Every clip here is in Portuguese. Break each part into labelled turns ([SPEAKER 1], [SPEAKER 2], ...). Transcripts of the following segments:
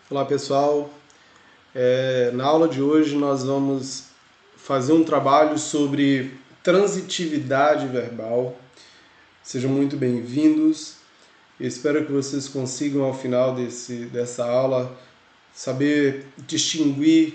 [SPEAKER 1] Olá pessoal, na aula de hoje nós vamos fazer um trabalho sobre transitividade verbal. Sejam muito bem-vindos. Eu espero que vocês consigam ao final dessa aula saber distinguir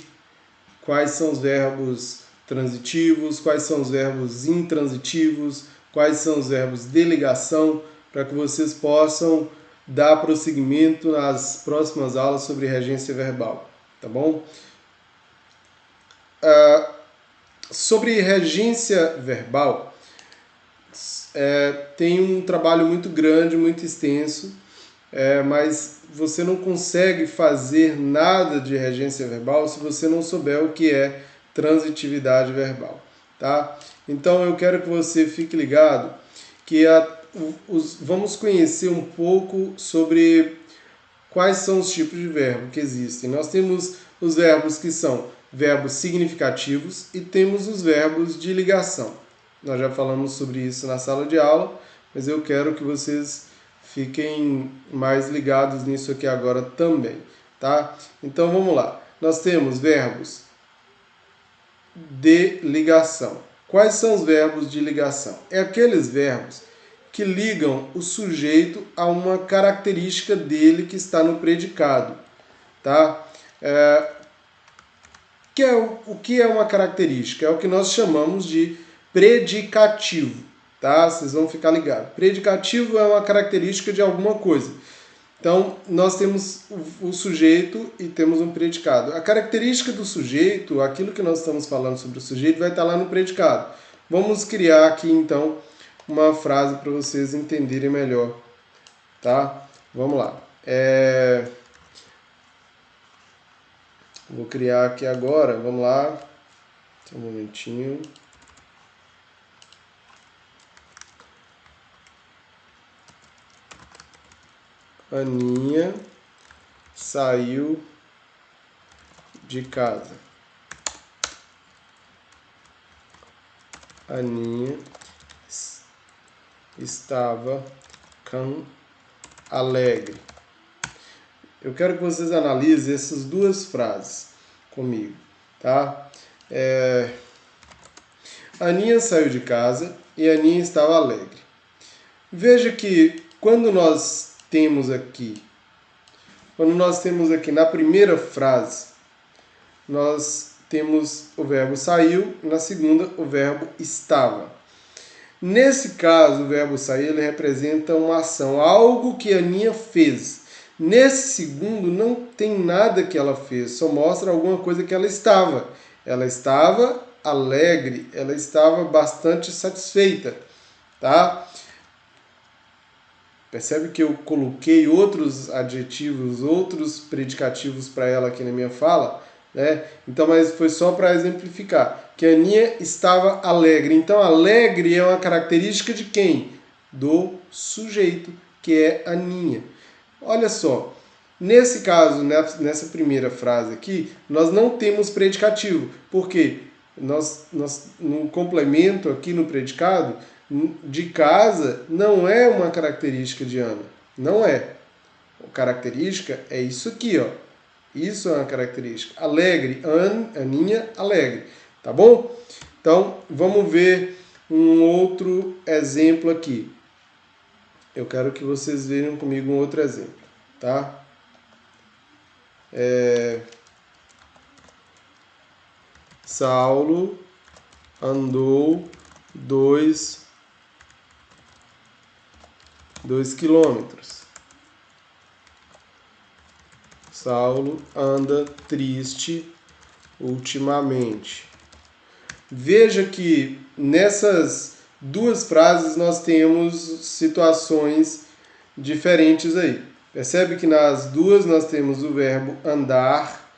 [SPEAKER 1] quais são os verbos transitivos, quais são os verbos intransitivos, quais são os verbos de ligação, para que vocês possam dar prosseguimento nas próximas aulas sobre regência verbal, tá bom? Sobre regência verbal, tem um trabalho muito grande, muito extenso, mas você não consegue fazer nada de regência verbal se você não souber o que é transitividade verbal, tá? Então eu quero que você fique ligado que vamos conhecer um pouco sobre quais são os tipos de verbo que existem. Nós temos os verbos que são verbos significativos e temos os verbos de ligação. Nós já falamos sobre isso na sala de aula, mas eu quero que vocês fiquem mais ligados nisso aqui agora também, tá? Então vamos lá. Nós temos verbos de ligação. Quais são os verbos de ligação? É aqueles verbos que ligam o sujeito a uma característica dele que está no predicado, tá? O que é uma característica? É o que nós chamamos de predicativo, tá? Vocês vão ficar ligados. Predicativo é uma característica de alguma coisa. Então, nós temos o sujeito e temos um predicado. A característica do sujeito, aquilo que nós estamos falando sobre o sujeito, vai estar lá no predicado. Vamos criar aqui, então, uma frase para vocês entenderem melhor, tá? Vamos lá. Vou criar aqui agora, vamos lá. Só um momentinho. Aninha saiu de casa. Aninha estava alegre. Eu quero que vocês analisem essas duas frases comigo, tá? Aninha saiu de casa e Aninha estava alegre. Veja que quando nós temos aqui na primeira frase, nós temos o verbo saiu, na segunda o verbo estava. Nesse caso, o verbo sair ele representa uma ação, algo que a Aninha fez. Nesse segundo, não tem nada que ela fez, só mostra alguma coisa que ela estava. Ela estava alegre, ela estava bastante satisfeita, tá? Percebe que eu coloquei outros adjetivos, outros predicativos para ela aqui na minha fala, né? Então, mas foi só para exemplificar que a Aninha estava alegre. Então, alegre é uma característica de quem? Do sujeito, que é a Aninha. Olha só, nesse caso, nessa primeira frase aqui, nós não temos predicativo, porque nós no complemento aqui no predicado, de casa não é uma característica de Ana. Não é. A característica é isso aqui, ó. Isso é uma característica. Alegre, Aninha, alegre. Tá bom? Então, vamos ver um outro exemplo aqui. Eu quero que vocês vejam comigo um outro exemplo, tá? Saulo andou 2 quilômetros. Saulo anda triste ultimamente. Veja que nessas duas frases nós temos situações diferentes aí. Percebe que nas duas nós temos o verbo andar,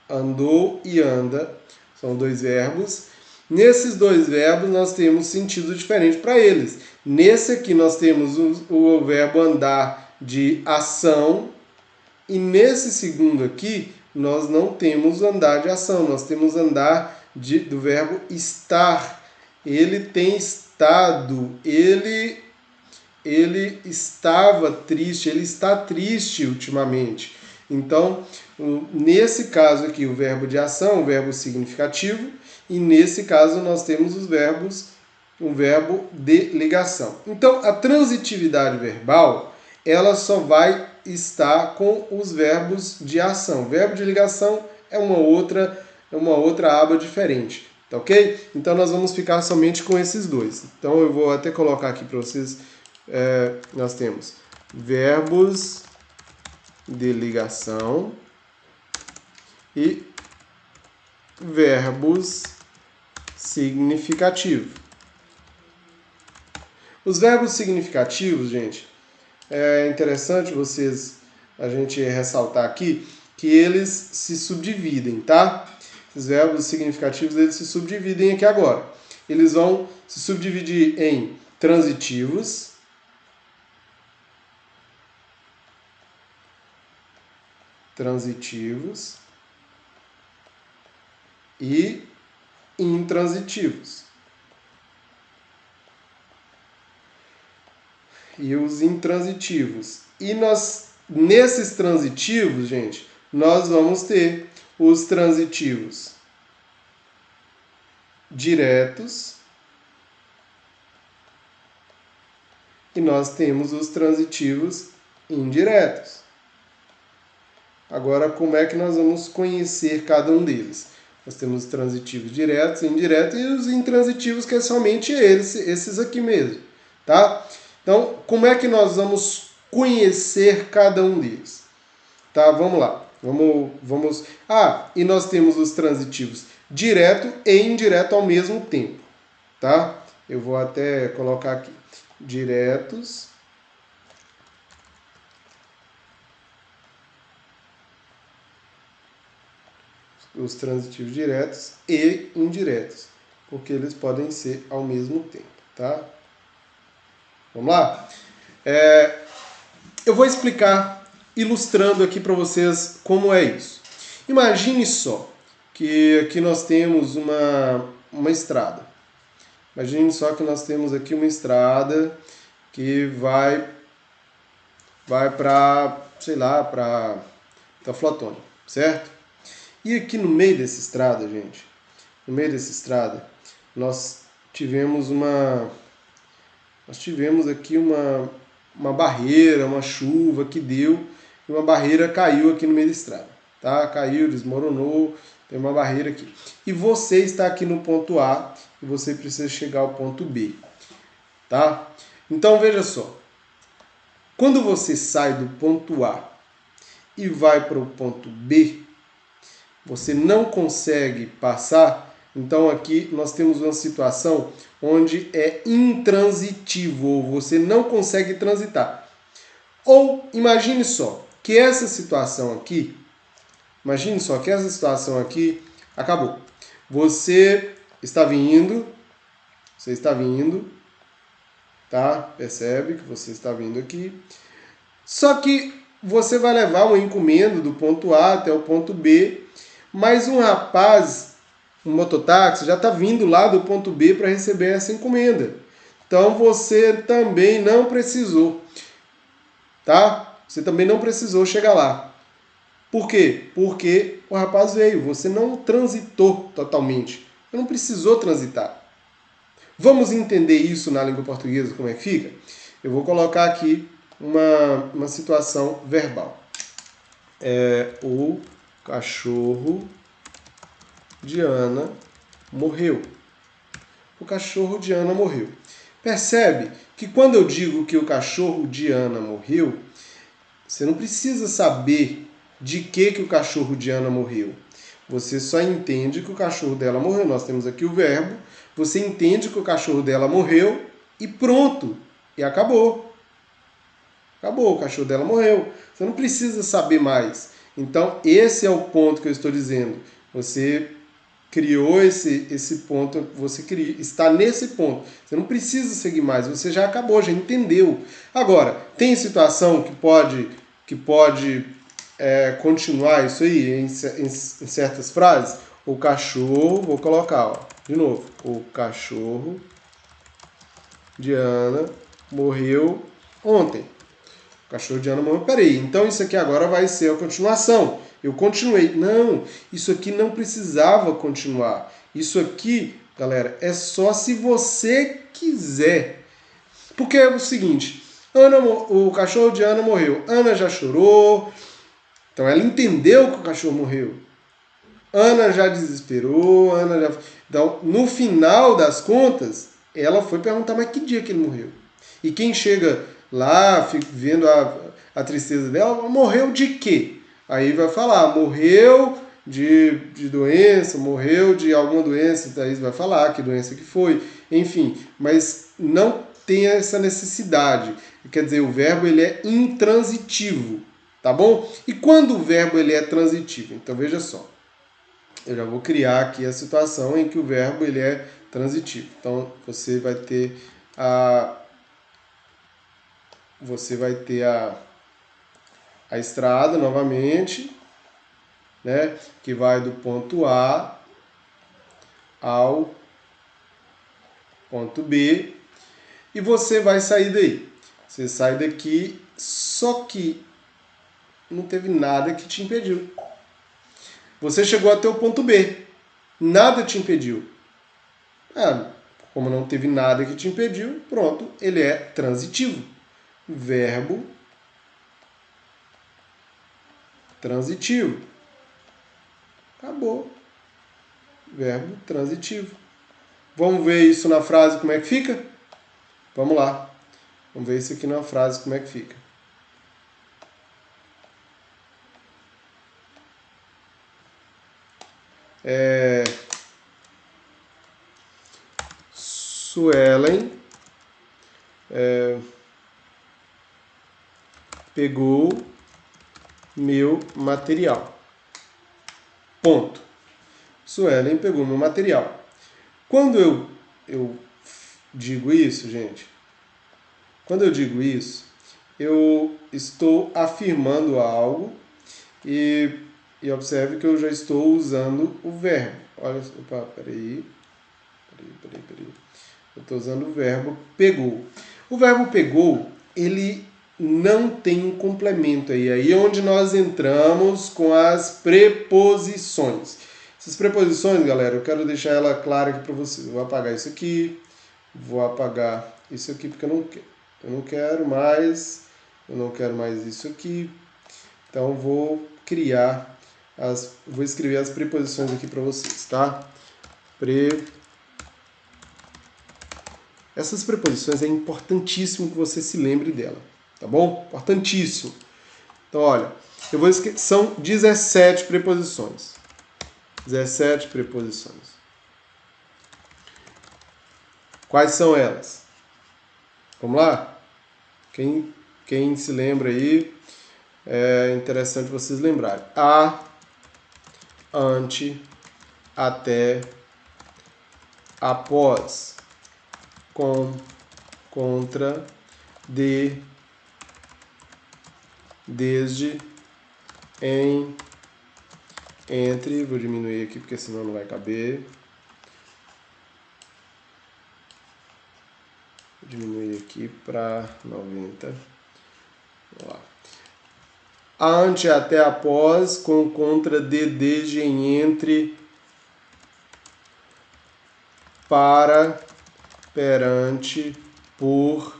[SPEAKER 1] andou e anda. São dois verbos. Nesses dois verbos nós temos sentido diferente para eles. Nesse aqui nós temos o verbo andar de ação e nesse segundo aqui nós não temos andar de ação, nós temos andar do verbo estar. Ele tem estado, ele estava triste, ele está triste ultimamente. Então, nesse caso aqui, o verbo de ação, o verbo significativo, e nesse caso nós temos os verbos, um verbo de ligação. Então, a transitividade verbal, ela só vai estar com os verbos de ação. O verbo de ligação é uma outra aba diferente, tá ok? Então, nós vamos ficar somente com esses dois. Então, eu vou até colocar aqui para vocês, nós temos verbos de ligação e verbos significativos. Os verbos significativos, gente, é interessante a gente ressaltar aqui que eles se subdividem, tá? Os verbos significativos, eles se subdividem aqui agora. Eles vão se subdividir em transitivos, e intransitivos. E os intransitivos. E nesses transitivos, gente, nós vamos ter os transitivos diretos e nós temos os transitivos indiretos. Agora, como é que nós vamos conhecer cada um deles? Nós temos os transitivos diretos e indiretos e os intransitivos, que é somente esses aqui mesmo, tá? Então, como é que nós vamos conhecer cada um deles? Tá, vamos lá. E nós temos os transitivos direto e indireto ao mesmo tempo, tá? Eu vou até colocar aqui. Diretos os transitivos diretos e indiretos, porque eles podem ser ao mesmo tempo, tá? Vamos lá? Eu vou explicar, ilustrando aqui para vocês como é isso. Imagine só que aqui nós temos uma estrada. Imagine só que nós temos aqui uma estrada que vai para, sei lá, para Teoflotone, certo? E aqui no meio dessa estrada, gente, nós tivemos aqui uma barreira, uma chuva que deu, e uma barreira caiu aqui no meio da estrada, tá? Caiu, desmoronou, tem uma barreira aqui. E você está aqui no ponto A e você precisa chegar ao ponto B, tá? Então veja só, quando você sai do ponto A e vai para o ponto B, você não consegue passar, então aqui nós temos uma situação onde é intransitivo, você não consegue transitar. Ou imagine só que essa situação aqui acabou. Você está vindo, tá? Percebe que você está vindo aqui. Só que você vai levar uma encomenda do ponto A até o ponto B, mas um rapaz, um mototáxi, já está vindo lá do ponto B para receber essa encomenda. Então você também não precisou, tá? Você também não precisou chegar lá. Por quê? Porque o rapaz veio, você não transitou totalmente. Você não precisou transitar. Vamos entender isso na língua portuguesa, como é que fica? Eu vou colocar aqui uma situação verbal. O cachorro de Ana morreu. O cachorro de Ana morreu. Percebe que quando eu digo que o cachorro de Ana morreu, você não precisa saber de que o cachorro de Ana morreu. Você só entende que o cachorro dela morreu. Nós temos aqui o verbo. Você entende que o cachorro dela morreu e pronto. E acabou. Acabou, o cachorro dela morreu. Você não precisa saber mais. Então, esse é o ponto que eu estou dizendo. Você criou esse ponto, está nesse ponto. Você não precisa seguir mais, você já acabou, já entendeu. Agora, tem situação que pode continuar isso aí em certas frases? O cachorro, vou colocar, ó, de novo. O cachorro de Ana morreu ontem. O cachorro de Ana morreu. Peraí, então isso aqui agora vai ser a continuação. Eu continuei. Não, isso aqui não precisava continuar. Isso aqui, galera, é só se você quiser. Porque é o seguinte, o cachorro de Ana morreu. Ana já chorou. Então ela entendeu que o cachorro morreu. Ana já desesperou. Então, no final das contas, ela foi perguntar, mas que dia que ele morreu? E quem chega lá, vendo a tristeza dela, morreu de quê? Aí vai falar, morreu de doença, morreu de alguma doença, daí vai falar que doença que foi, enfim, mas não tem essa necessidade. Quer dizer, o verbo ele é intransitivo, tá bom? E quando o verbo ele é transitivo? Então veja só, eu já vou criar aqui a situação em que o verbo ele é transitivo. Então você vai ter a estrada novamente, né, que vai do ponto A ao ponto B, e você vai sair daí. Você sai daqui, só que não teve nada que te impediu. Você chegou até o ponto B, nada te impediu. Como não teve nada que te impediu, pronto, ele é transitivo. Verbo transitivo. Acabou. Verbo transitivo. Vamos ver isso na frase como é que fica? Vamos lá. Vamos ver isso aqui na frase como é que fica. Suelen pegou meu material. Ponto. Suelen pegou meu material. Quando eu digo isso, gente, quando eu digo isso, eu estou afirmando algo e observe que eu já estou usando o verbo. Olha, opa, peraí. Eu estou usando o verbo pegou. O verbo pegou, ele não tem um complemento aí. Aí é onde nós entramos com as preposições. Essas preposições, galera, eu quero deixar ela clara aqui para vocês. Eu vou apagar isso aqui, vou apagar isso aqui porque eu não quero mais isso aqui. Então vou escrever as preposições aqui para vocês, tá? Essas preposições é importantíssimo que você se lembre dela, tá bom? Importantíssimo. Então, olha, são 17 preposições. 17 preposições. Quais são elas? Vamos lá? Quem se lembra aí, é interessante vocês lembrarem. A, ante, até, após, com, contra, de, desde, em, entre, vou diminuir aqui porque senão não vai caber. Vou diminuir aqui para 90. Vamos lá. Ante, até, após, com, contra, de, desde, em, entre, para, perante, por,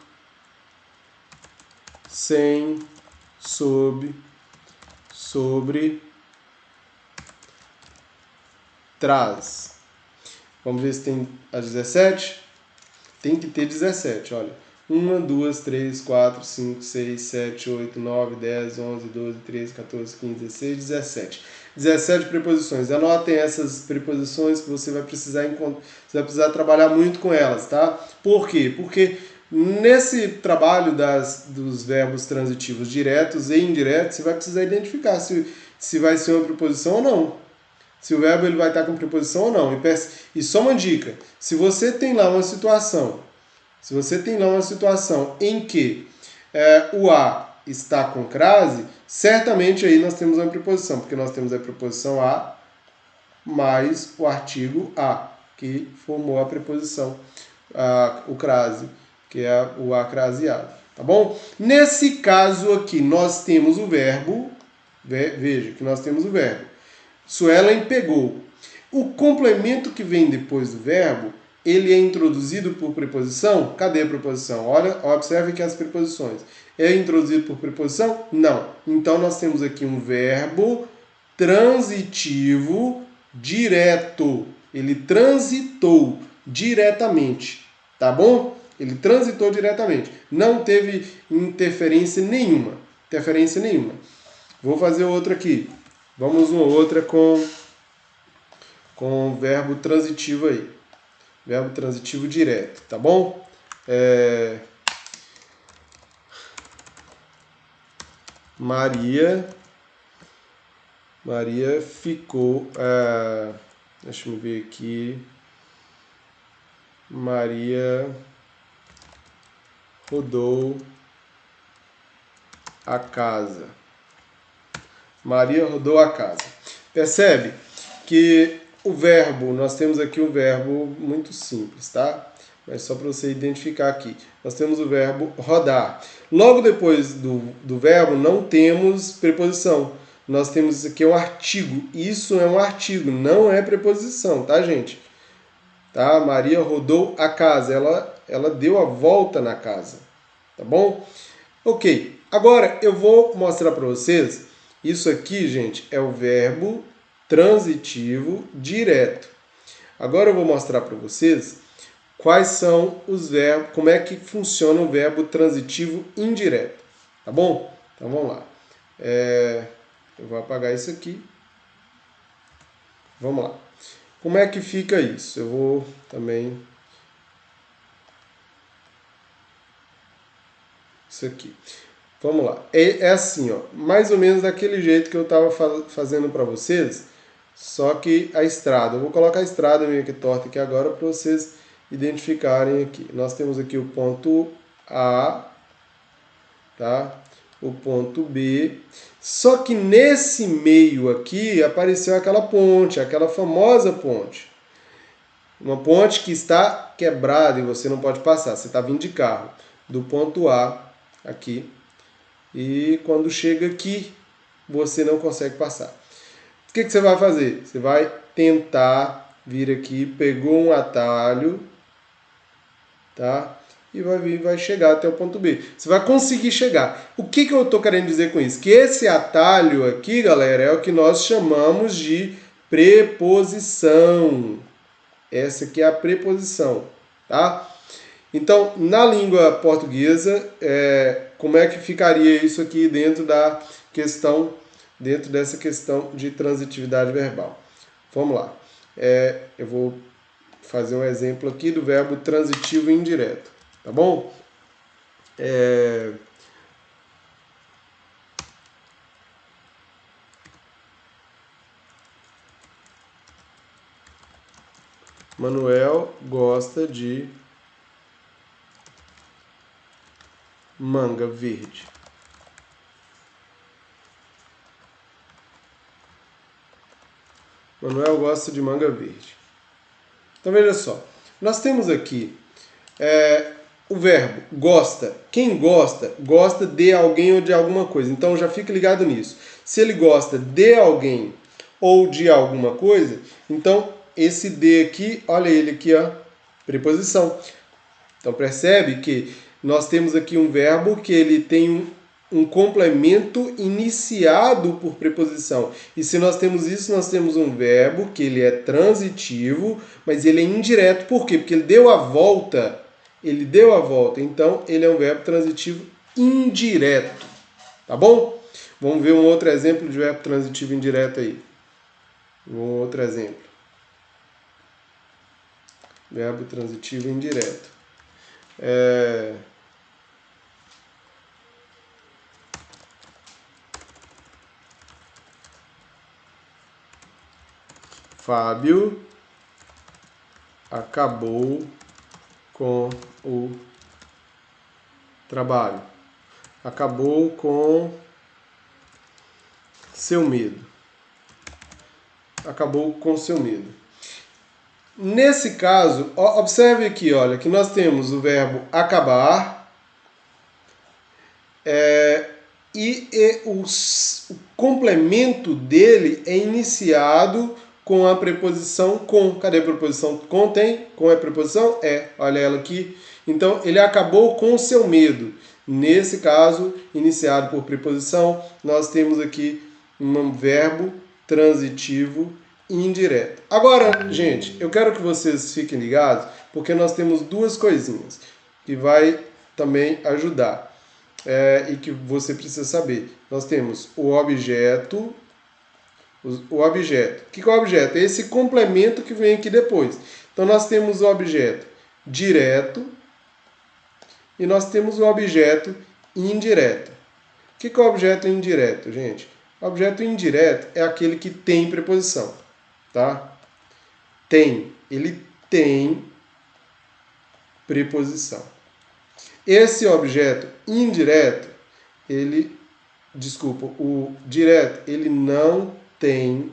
[SPEAKER 1] sem, sob, sobre, traz. Vamos ver se tem as 17? Tem que ter 17, olha. 1, 2, 3, 4, 5, 6, 7, 8, 9, 10, 11, 12, 13, 14, 15, 16, 17. 17 preposições. Anotem essas preposições que você vai precisar trabalhar muito com elas, tá? Por quê? Porque nesse trabalho dos verbos transitivos diretos e indiretos, você vai precisar identificar se vai ser uma preposição ou não. Se o verbo ele vai estar com preposição ou não. E só uma dica, se você tem lá uma situação em que o a está com crase, certamente aí nós temos uma preposição, porque nós temos a preposição a mais o artigo a, que formou a preposição, o crase, que é o acraseado. tá bom? Nesse caso aqui, nós temos o verbo, veja que nós temos o verbo. Suelen pegou. O complemento que vem depois do verbo, ele é introduzido por preposição? Cadê a preposição? Olha, observe que as preposições. É introduzido por preposição? Não. Então, nós temos aqui um verbo transitivo direto. Ele transitou diretamente, tá bom? Ele transitou diretamente. Não teve interferência nenhuma. Vou fazer outra aqui. Vamos uma outra com verbo transitivo aí. Verbo transitivo direto, tá bom? Maria ficou... deixa eu ver aqui. Maria rodou a casa. Maria rodou a casa. Percebe que o verbo, nós temos aqui um verbo muito simples, tá? Mas só para você identificar aqui. Nós temos o verbo rodar. Logo depois do verbo não temos preposição. Nós temos isso aqui um artigo. Isso é um artigo, não é preposição, tá, gente? Tá? Maria rodou a casa. Ela deu a volta na casa. Tá bom? Ok. Agora eu vou mostrar para vocês. Isso aqui, gente, é o verbo transitivo direto. Agora eu vou mostrar para vocês quais são os verbos, como é que funciona o verbo transitivo indireto. Tá bom? Então vamos lá. Eu vou apagar isso aqui. Vamos lá. Como é que fica isso? Eu vou também... Isso aqui. Vamos lá. É assim, ó, mais ou menos daquele jeito que eu estava fazendo para vocês, só que a estrada. Eu vou colocar a estrada meio que torta aqui agora para vocês identificarem aqui. Nós temos aqui o ponto A, tá? O ponto B. Só que nesse meio aqui apareceu aquela ponte, aquela famosa ponte. Uma ponte que está quebrada e você não pode passar. Você está vindo de carro do ponto A aqui. E quando chega aqui, você não consegue passar. O que você vai fazer? Você vai tentar vir aqui, pegou um atalho, tá? E vai chegar até o ponto B. Você vai conseguir chegar. O que eu estou querendo dizer com isso? Que esse atalho aqui, galera, é o que nós chamamos de preposição. Essa aqui é a preposição, tá? Então, na língua portuguesa, como é que ficaria isso aqui dentro dessa questão de transitividade verbal? Vamos lá. Eu vou fazer um exemplo aqui do verbo transitivo indireto, tá bom? Manuel gosta de manga verde. Manuel gosta de manga verde. Então veja só, nós temos aqui o verbo gosta. Quem gosta, gosta de alguém ou de alguma coisa. Então já fica ligado nisso. Se ele gosta de alguém ou de alguma coisa, então esse de aqui, olha ele aqui, ó, preposição. Então percebe que nós temos aqui um verbo que ele tem um complemento iniciado por preposição. E se nós temos isso, nós temos um verbo que ele é transitivo, mas ele é indireto. Por quê? Porque ele deu a volta. Então, ele é um verbo transitivo indireto. Tá bom? Vamos ver um outro exemplo de verbo transitivo indireto aí. Um outro exemplo. Verbo transitivo indireto. Fábio acabou com o trabalho. Acabou com seu medo. Acabou com seu medo. Nesse caso, observe aqui, olha, que nós temos o verbo acabar, O complemento dele é iniciado com a preposição com. Cadê a preposição com? Tem? Com é preposição? É. Olha ela aqui. Então, ele acabou com o seu medo. Nesse caso, iniciado por preposição, nós temos aqui um verbo transitivo indireto. Agora, gente, eu quero que vocês fiquem ligados, porque nós temos duas coisinhas que vai também ajudar e que você precisa saber. Nós temos o objeto. O objeto. O que é o objeto? É esse complemento que vem aqui depois. Então, nós temos o objeto direto e nós temos o objeto indireto. O que é o objeto indireto, gente? O objeto indireto é aquele que tem preposição, tá? Tem. Ele tem preposição. Esse objeto indireto, o direto, ele não tem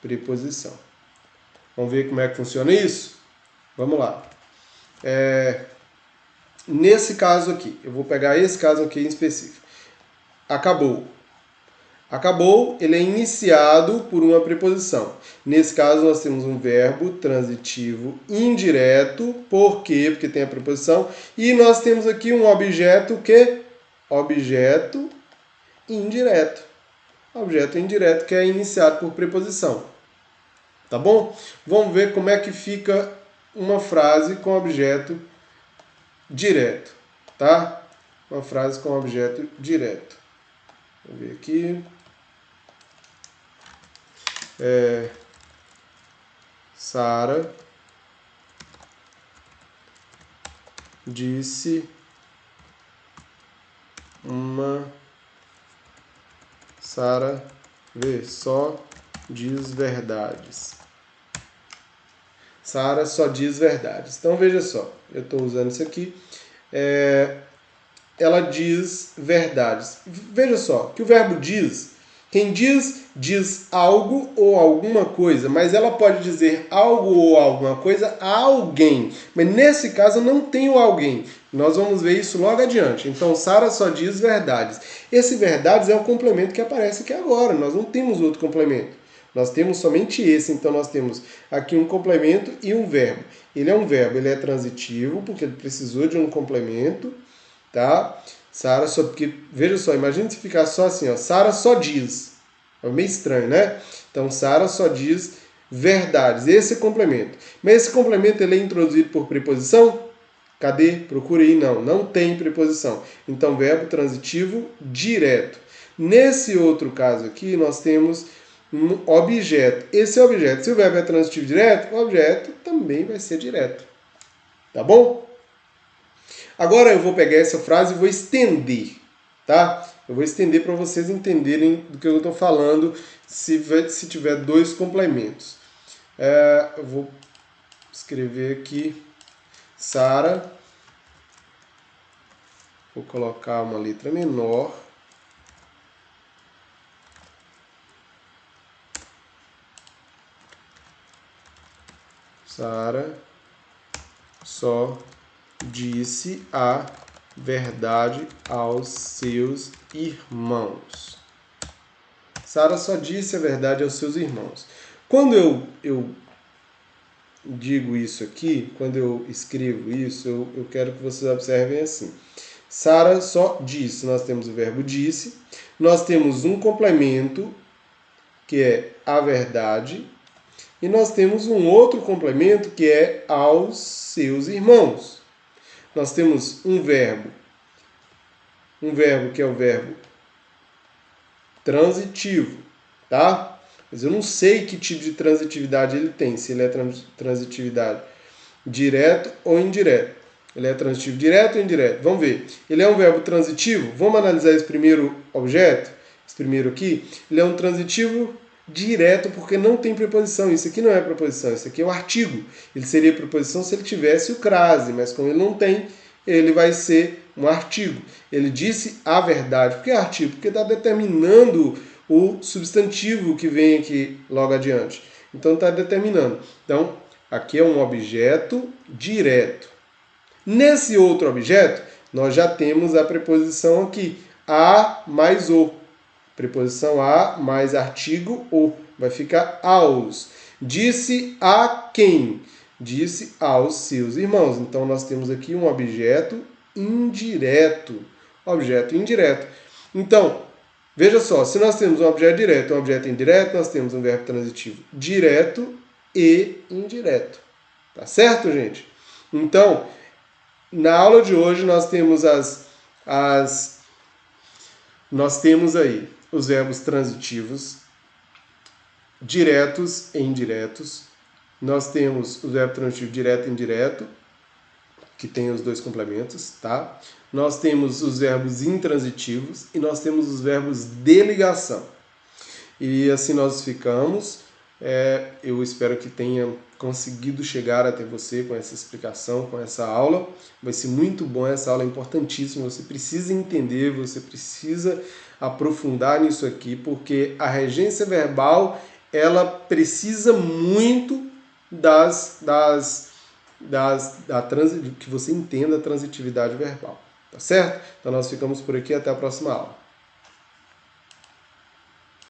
[SPEAKER 1] preposição. Vamos ver como é que funciona isso? Vamos lá. Nesse caso aqui, eu vou pegar esse caso aqui em específico. Acabou. Acabou, ele é iniciado por uma preposição. Nesse caso, nós temos um verbo transitivo indireto. Por quê? Porque tem a preposição. E nós temos aqui um objeto que? Objeto indireto. Objeto indireto que é iniciado por preposição. Tá bom? Vamos ver como é que fica uma frase com objeto direto. Tá? Uma frase com objeto direto. Vamos ver aqui. Sara disse Sara só diz verdades. Sara só diz verdades. Então veja só, eu estou usando isso aqui. Ela diz verdades. Veja só, que o verbo diz, quem diz algo ou alguma coisa, mas ela pode dizer algo ou alguma coisa a alguém. Mas nesse caso não tem o alguém. Nós vamos ver isso logo adiante. Então, Sara só diz verdades. Esse verdades é o complemento que aparece aqui agora. Nós não temos outro complemento. Nós temos somente esse. Então, nós temos aqui um complemento e um verbo. Ele é um verbo, ele é transitivo, porque ele precisou de um complemento, tá? Sara só, porque, veja só, imagine se ficar só assim, ó, Sara só diz. É meio estranho, né? Então, Sara só diz verdades. Esse é o complemento. Mas esse complemento ele é introduzido por preposição? Cadê? Procure aí. Não tem preposição. Então, verbo transitivo direto. Nesse outro caso aqui, nós temos um objeto. Esse é o objeto. Se o verbo é transitivo direto, o objeto também vai ser direto. Tá bom? Agora eu vou pegar essa frase e vou estender, tá? Eu vou estender para vocês entenderem do que eu estou falando se tiver dois complementos. Eu vou escrever aqui Sara. Vou colocar uma letra menor. Sara só disse a verdade aos seus irmãos. Sara só disse a verdade aos seus irmãos. Quando eu digo isso aqui, quando eu escrevo isso, eu quero que vocês observem assim. Sara só disse, nós temos o verbo disse, nós temos um complemento, que é a verdade, e nós temos um outro complemento, que é aos seus irmãos. Nós temos um verbo que é o verbo transitivo, tá? Mas eu não sei que tipo de transitividade ele tem, se ele é transitividade direto ou indireto. Ele é transitivo direto ou indireto? Vamos ver. Ele é um verbo transitivo? Vamos analisar esse primeiro objeto, esse primeiro aqui. Ele é um transitivo direto porque não tem preposição. Isso aqui não é preposição, isso aqui é o artigo. Ele seria preposição se ele tivesse o crase, mas como ele não tem, ele vai ser um artigo. Ele disse a verdade. Por que artigo? Porque está determinando o substantivo que vem aqui logo adiante. Então está determinando. Então, aqui é um objeto direto. Nesse outro objeto, nós já temos a preposição aqui, a mais o. Preposição a mais artigo o. Vai ficar aos. Disse a quem? Disse aos seus irmãos. Então nós temos aqui um objeto indireto. Objeto indireto. Então, veja só, se nós temos um objeto direto e um objeto indireto, nós temos um verbo transitivo direto e indireto. Tá certo, gente? Então, na aula de hoje nós temos nós temos aí os verbos transitivos, diretos e indiretos. Nós temos o verbo transitivo direto e indireto, que tem os dois complementos, tá? Nós temos os verbos intransitivos e nós temos os verbos de ligação. E assim nós ficamos. Eu espero que tenha conseguido chegar até você com essa explicação, com essa aula. Vai ser muito bom, essa aula é importantíssima. Você precisa entender, você precisa aprofundar nisso aqui, porque a regência verbal ela precisa muito que você entenda a transitividade verbal. Tá certo? Então nós ficamos por aqui, até a próxima aula.